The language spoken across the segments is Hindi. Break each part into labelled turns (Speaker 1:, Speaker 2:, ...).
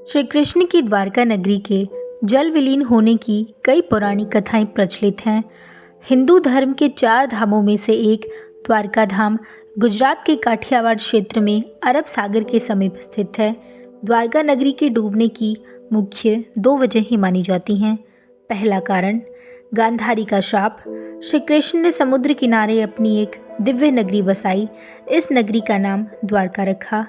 Speaker 1: श्री कृष्ण की द्वारका नगरी के जल विलीन होने की कई पौराणिक कथाएं प्रचलित हैं। हिंदू धर्म के 4 धामों में से एक द्वारका धाम गुजरात के काठियावाड़ क्षेत्र में अरब सागर के समीप स्थित है। द्वारका नगरी के डूबने की मुख्य 2 वजहें मानी जाती हैं। पहला कारण गांधारी का श्राप। श्री कृष्ण ने समुद्र किनारे अपनी एक दिव्य नगरी बसाई। इस नगरी का नाम द्वारका रखा।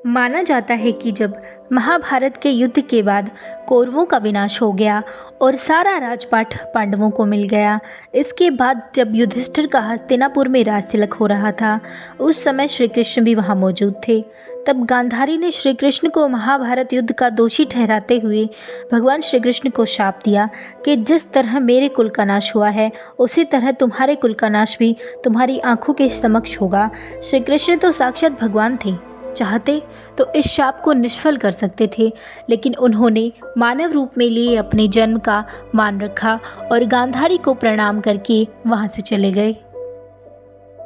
Speaker 1: माना जाता है कि जब महाभारत के युद्ध के बाद कौरवों का विनाश हो गया और सारा राजपाट पांडवों को मिल गया, इसके बाद जब युधिष्ठिर का हस्तिनापुर में राज तिलक हो रहा था, उस समय श्री कृष्ण भी वहां मौजूद थे। तब गांधारी ने श्री कृष्ण को महाभारत युद्ध का दोषी ठहराते हुए भगवान श्री कृष्ण को शाप दिया कि जिस तरह मेरे कुल का नाश हुआ है, उसी तरह तुम्हारे कुल का नाश भी तुम्हारी आंखों के समक्ष होगा। श्री कृष्ण तो साक्षात भगवान थे, चाहते तो इस शाप को निष्फल कर सकते थे, लेकिन उन्होंने मानव रूप में लिए अपने जन्म का मान रखा और गांधारी को प्रणाम करके वहां से चले गए।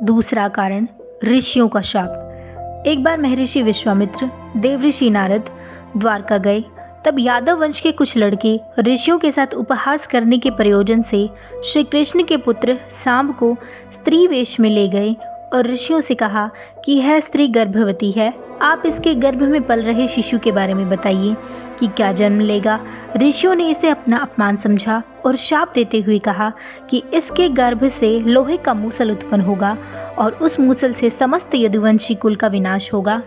Speaker 1: दूसरा कारण ऋषियों का शाप। एक बार महर्षि विश्वामित्र, देवऋषि नारद द्वारका गए। तब यादव वंश के कुछ लड़के ऋषियों के साथ उपहास करने के प्रयोजन से श्री कृष्ण के पुत्र सांब को स्त्री वेश में ले गए और ऋषियों से कहा कि यह स्त्री गर्भवती है, आप इसके गर्भ में पल रहे शिशु के बारे में बताइए कि क्या जन्म लेगा। ऋषियों ने इसे अपना अपमान समझा और शाप देते हुए कहा कि इसके गर्भ से लोहे का मूसल उत्पन्न होगा और उस मूसल से समस्त यदुवंशी कुल का विनाश होगा।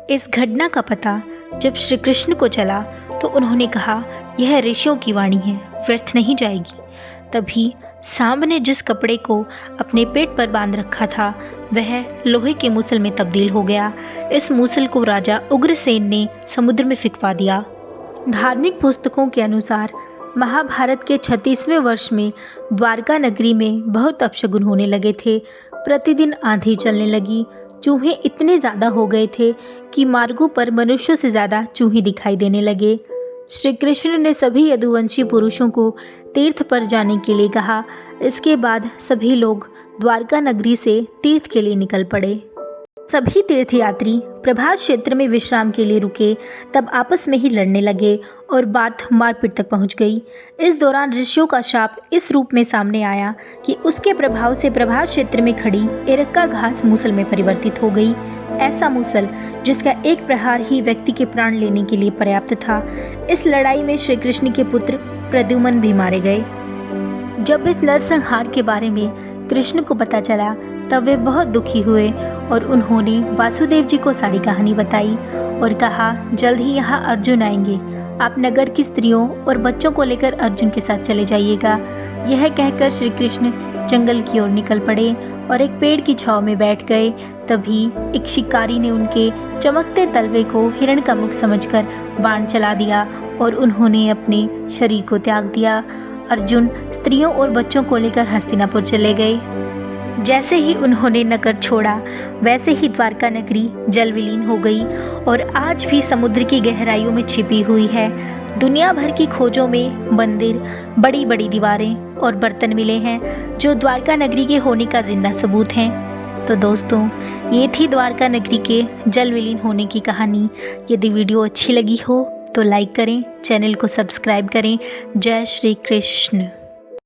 Speaker 1: इस घटना का पता जब श्री कृष्ण को चला तो उन्होंने कहा, यह ऋषियों की वाणी है, व्यर्थ नहीं जाएगी। तभी सांब ने जिस कपड़े को अपने पेट पर बांध रखा था, वह लोहे के मूसल में तब्दील हो गया। इस मूसल को राजा उग्रसेन ने समुद्र में फिकवा दिया। धार्मिक पुस्तकों के अनुसार महाभारत के 36वें वर्ष में द्वारका नगरी में बहुत अपशगुन होने लगे थे। प्रतिदिन आंधी चलने लगी। चूहे इतने ज़्यादा हो गए थे कि मार्गों पर मनुष्यों से ज़्यादा चूहे दिखाई देने लगे। श्री कृष्ण ने सभी यदुवंशी पुरुषों को तीर्थ पर जाने के लिए कहा। इसके बाद सभी लोग द्वारका नगरी से तीर्थ के लिए निकल पड़े। सभी तीर्थयात्री प्रभास क्षेत्र में विश्राम के लिए रुके। तब आपस में ही लड़ने लगे और बात मारपीट तक पहुंच गई। इस दौरान ऋषियों का शाप इस रूप में सामने आया कि उसके प्रभाव से प्रभास क्षेत्र में खड़ी एरक्का घास मूसल में परिवर्तित हो गई। ऐसा मूसल जिसका एक प्रहार ही व्यक्ति के प्राण लेने के लिए पर्याप्त था। इस लड़ाई में श्री कृष्ण के पुत्र प्रद्युम्न भी मारे गए। जब इस नरसंहार के बारे में कृष्ण को पता चला तब वे बहुत दुखी हुए और उन्होंने वासुदेव जी को सारी कहानी बताई और कहा, जल्द ही यहाँ अर्जुन आएंगे, आप नगर की स्त्रियों और बच्चों को लेकर अर्जुन के साथ चले जाइएगा। यह कहकर श्री कृष्ण जंगल की ओर निकल पड़े और एक पेड़ की छांव में बैठ गए। तभी एक शिकारी ने उनके चमकते तलवे को हिरण का मुख समझकर बाण चला दिया और उन्होंने अपने शरीर को त्याग दिया। अर्जुन स्त्रियों और बच्चों को लेकर हस्तिनापुर चले गए। जैसे ही उन्होंने नगर छोड़ा, वैसे ही द्वारका नगरी जल विलीन हो गई और आज भी समुद्र की गहराइयों में छिपी हुई है। दुनिया भर की खोजों में मंदिर, बड़ी बड़ी दीवारें और बर्तन मिले हैं जो द्वारका नगरी के होने का जिंदा सबूत हैं। तो दोस्तों, ये थी द्वारका नगरी के जल विलीन होने की कहानी। यदि वीडियो अच्छी लगी हो तो लाइक करें, चैनल को सब्सक्राइब करें। जय श्री कृष्ण।